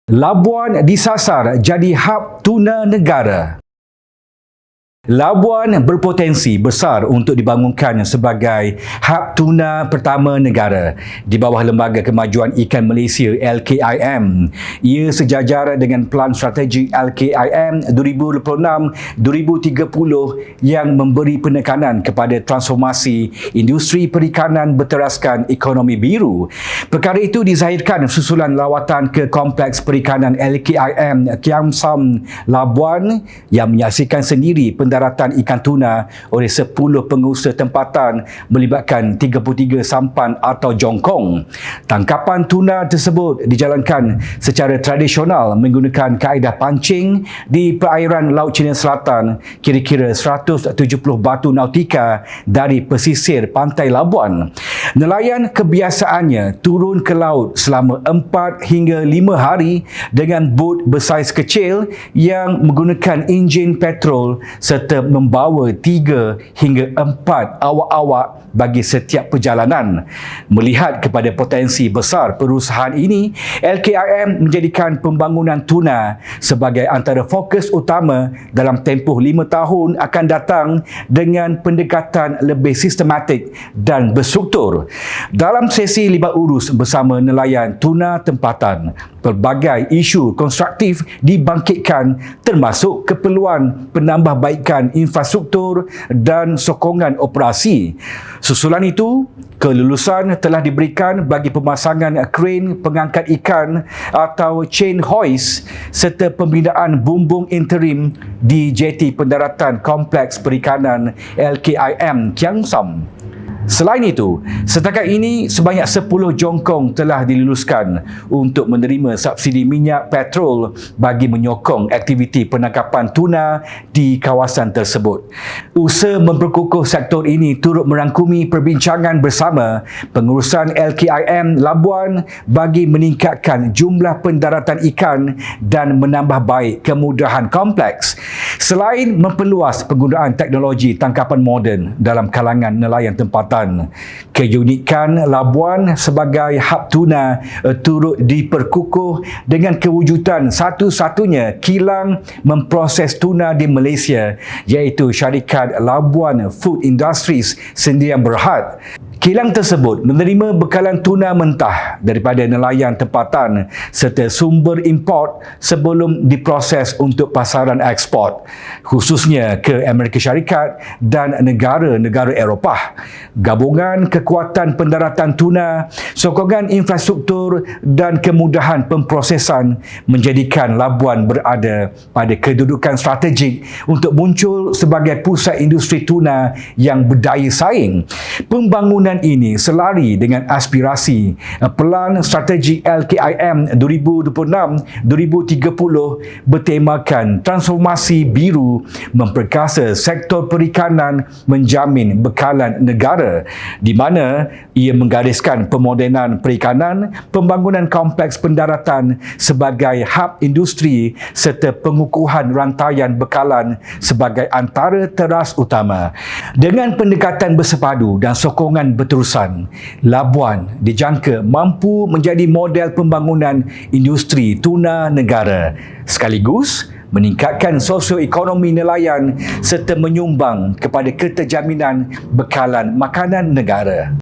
Labuan disasar jadi hub tuna negara. Labuan berpotensi besar untuk dibangunkan sebagai hub tuna pertama negara di bawah Lembaga Kemajuan Ikan Malaysia LKIM. Ia sejajar dengan Pelan Strategi LKIM 2026-2030 yang memberi penekanan kepada transformasi industri perikanan berteraskan ekonomi biru. Perkara itu dizahirkan susulan lawatan ke Kompleks Perikanan LKIM Kiam Sam Labuan yang menyaksikan sendiri pendaratan ikan tuna oleh 10 pengusaha tempatan melibatkan 33 sampan atau jongkong. Tangkapan tuna tersebut dijalankan secara tradisional menggunakan kaedah pancing di perairan Laut Cina Selatan, kira-kira 170 batu nautika dari pesisir pantai Labuan. Nelayan kebiasaannya turun ke laut selama 4 hingga 5 hari dengan bot bersaiz kecil yang menggunakan enjin petrol serta membawa 3 hingga 4 awak-awak bagi setiap perjalanan. Melihat kepada potensi besar perusahaan ini, LKIM menjadikan pembangunan tuna sebagai antara fokus utama dalam tempoh 5 tahun akan datang dengan pendekatan lebih sistematik dan berstruktur. Dalam sesi libat urus bersama nelayan tuna tempatan, pelbagai isu konstruktif dibangkitkan termasuk keperluan penambahbaikan infrastruktur dan sokongan operasi. Susulan itu, kelulusan telah diberikan bagi pemasangan kren pengangkat ikan atau chain hoist serta pembinaan bumbung interim di jeti pendaratan Kompleks Perikanan LKIM Kiang Sam. Selain itu, setakat ini sebanyak 10 jongkong telah diluluskan untuk menerima subsidi minyak petrol bagi menyokong aktiviti penangkapan tuna di kawasan tersebut. Usaha memperkukuh sektor ini turut merangkumi perbincangan bersama pengurusan LKIM Labuan bagi meningkatkan jumlah pendaratan ikan dan menambah baik kemudahan kompleks. Selain memperluas penggunaan teknologi tangkapan moden dalam kalangan nelayan tempatan, keunikan Labuan sebagai hub tuna turut diperkukuh dengan kewujudan satu-satunya kilang memproses tuna di Malaysia, iaitu syarikat Labuan Food Industries Sdn Bhd. Kilang tersebut menerima bekalan tuna mentah daripada nelayan tempatan serta sumber import sebelum diproses untuk pasaran ekspor, khususnya ke Amerika Syarikat dan negara-negara Eropah. Gabungan kekuatan pendaratan tuna, sokongan infrastruktur dan kemudahan pemprosesan menjadikan Labuan berada pada kedudukan strategik untuk muncul sebagai pusat industri tuna yang berdaya saing. Pembangunan ini selari dengan aspirasi Pelan Strategi LKIM 2026-2030 bertemakan transformasi biru memperkasa sektor perikanan menjamin bekalan negara, di mana ia menggariskan pemodenan perikanan, pembangunan kompleks pendaratan sebagai hub industri serta pengukuhan rantaian bekalan sebagai antara teras utama. Dengan pendekatan bersepadu dan sokongan berterusan, Labuan dijangka mampu menjadi model pembangunan industri tuna negara, sekaligus meningkatkan sosioekonomi nelayan serta menyumbang kepada keterjaminan bekalan makanan negara.